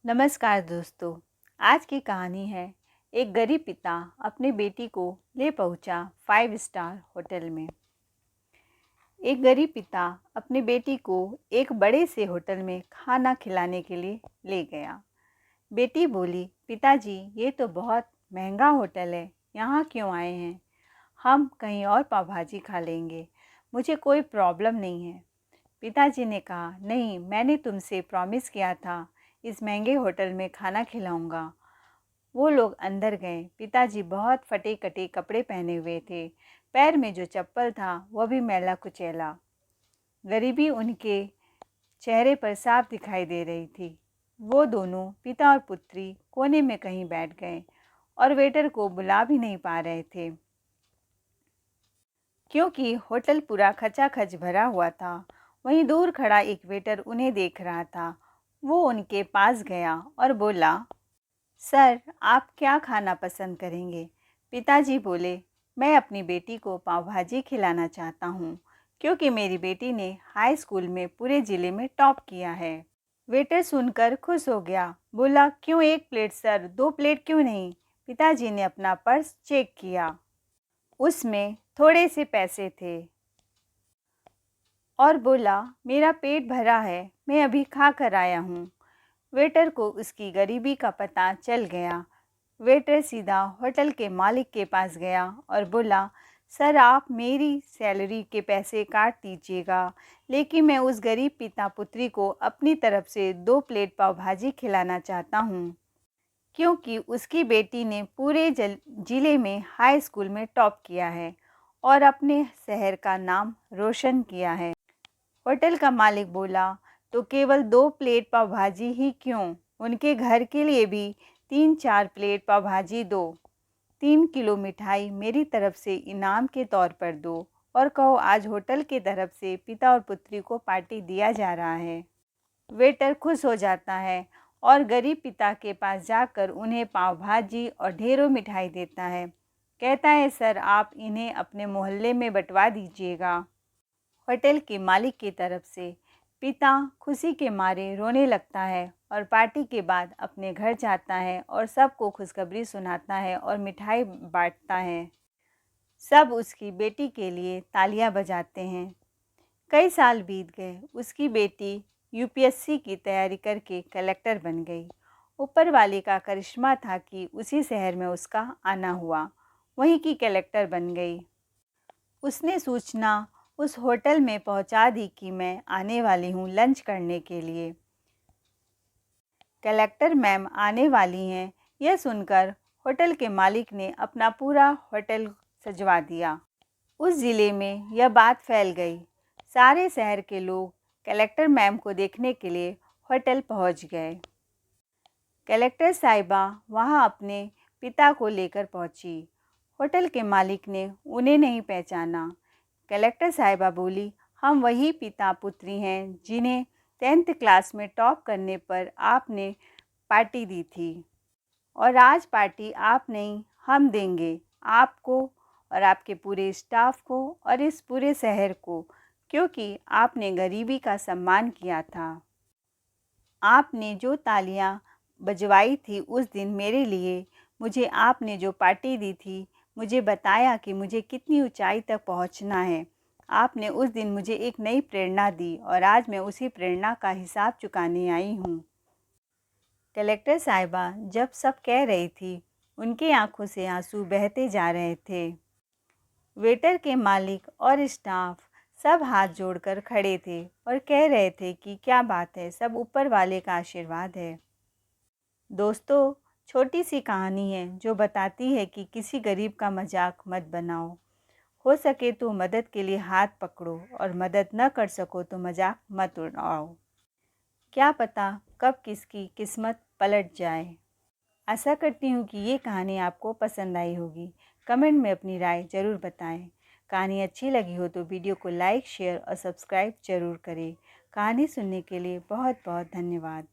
नमस्कार दोस्तों। आज की कहानी है एक गरीब पिता अपनी बेटी को ले पहुंचा 5 स्टार होटल में। एक गरीब पिता अपनी बेटी को एक बड़े से होटल में खाना खिलाने के लिए ले गया। बेटी बोली, पिताजी ये तो बहुत महंगा होटल है, यहाँ क्यों आए हैं? हम कहीं और पाव भाजी खा लेंगे, मुझे कोई प्रॉब्लम नहीं है। पिताजी ने कहा, नहीं, मैंने तुमसे प्रॉमिस किया था इस महंगे होटल में खाना खिलाऊंगा। वो लोग अंदर गए। पिताजी बहुत फटे कटे कपड़े पहने हुए थे, पैर में जो चप्पल था वह भी मैला कुचैला। गरीबी उनके चेहरे पर साफ दिखाई दे रही थी। वो दोनों पिता और पुत्री कोने में कहीं बैठ गए और वेटर को बुला भी नहीं पा रहे थे, क्योंकि होटल पूरा खचाखच भरा हुआ था। वहीं दूर खड़ा एक वेटर उन्हें देख रहा था। वो उनके पास गया और बोला, सर, आप क्या खाना पसंद करेंगे? पिताजी बोले, मैं अपनी बेटी को पाव भाजी खिलाना चाहता हूँ, क्योंकि मेरी बेटी ने हाई स्कूल में पूरे ज़िले में टॉप किया है। वेटर सुनकर खुश हो गया, बोला, क्यों 1 प्लेट सर, 2 प्लेट क्यों नहीं? पिताजी ने अपना पर्स चेक किया, उसमें थोड़े से पैसे थे और बोला, मेरा पेट भरा है, मैं अभी खा कर आया हूँ। वेटर को उसकी गरीबी का पता चल गया। वेटर सीधा होटल के मालिक के पास गया और बोला, सर, आप मेरी सैलरी के पैसे काट दीजिएगा, लेकिन मैं उस गरीब पिता पुत्री को अपनी तरफ से 2 प्लेट पाव भाजी खिलाना चाहता हूँ, क्योंकि उसकी बेटी ने पूरे ज़िले में हाई स्कूल में टॉप किया है और अपने शहर का नाम रोशन किया है। होटल का मालिक बोला, तो केवल 2 प्लेट पाव भाजी ही क्यों, उनके घर के लिए भी 3-4 प्लेट पाव भाजी दो। 3 किलो मिठाई मेरी तरफ से इनाम के तौर पर दो और कहो आज होटल की तरफ से पिता और पुत्री को पार्टी दिया जा रहा है। वेटर खुश हो जाता है और गरीब पिता के पास जाकर उन्हें पाव भाजी और ढेरों मिठाई देता है। कहता है, सर, आप इन्हें अपने मोहल्ले में बंटवा दीजिएगा। होटल के मालिक की तरफ से पिता खुशी के मारे रोने लगता है और पार्टी के बाद अपने घर जाता है और सबको खुशखबरी सुनाता है और मिठाई बांटता है। सब उसकी बेटी के लिए तालियां बजाते हैं। कई साल बीत गए। उसकी बेटी यूपीएससी की तैयारी करके कलेक्टर बन गई। ऊपर वाले का करिश्मा था कि उसी शहर में उसका आना हुआ, वहीं की कलेक्टर बन गई। उसने सूचना उस होटल में पहुंचा दी कि मैं आने वाली हूं लंच करने के लिए। कलेक्टर मैम आने वाली हैं। यह सुनकर होटल के मालिक ने अपना पूरा होटल सजवा दिया। उस ज़िले में यह बात फैल गई। सारे शहर के लोग कलेक्टर मैम को देखने के लिए होटल पहुंच गए। कलेक्टर साहिबा वहां अपने पिता को लेकर पहुंची। होटल के मालिक ने उन्हें नहीं पहचाना। कलेक्टर साहिबा बोली, हम वही पिता पुत्री हैं जिन्हें 10th क्लास में टॉप करने पर आपने पार्टी दी थी, और आज पार्टी आप नहीं, हम देंगे आपको और आपके पूरे स्टाफ को और इस पूरे शहर को, क्योंकि आपने गरीबी का सम्मान किया था। आपने जो तालियां बजवाई थी उस दिन मेरे लिए, मुझे आपने जो पार्टी दी थी, मुझे बताया कि मुझे कितनी ऊंचाई तक पहुंचना है। आपने उस दिन मुझे एक नई प्रेरणा दी और आज मैं उसी प्रेरणा का हिसाब चुकाने आई हूँ। कलेक्टर साहिबा जब सब कह रही थी, उनकी आंखों से आंसू बहते जा रहे थे। वेटर के मालिक और स्टाफ सब हाथ जोड़कर खड़े थे और कह रहे थे कि क्या बात है, सब ऊपर वाले का आशीर्वाद है। दोस्तों, छोटी सी कहानी है जो बताती है कि किसी गरीब का मजाक मत बनाओ। हो सके तो मदद के लिए हाथ पकड़ो और मदद न कर सको तो मजाक मत उड़ाओ। क्या पता कब किसकी किस्मत पलट जाए। आशा करती हूँ कि ये कहानी आपको पसंद आई होगी। कमेंट में अपनी राय ज़रूर बताएं। कहानी अच्छी लगी हो तो वीडियो को लाइक, शेयर और सब्सक्राइब ज़रूर करें। कहानी सुनने के लिए बहुत बहुत धन्यवाद।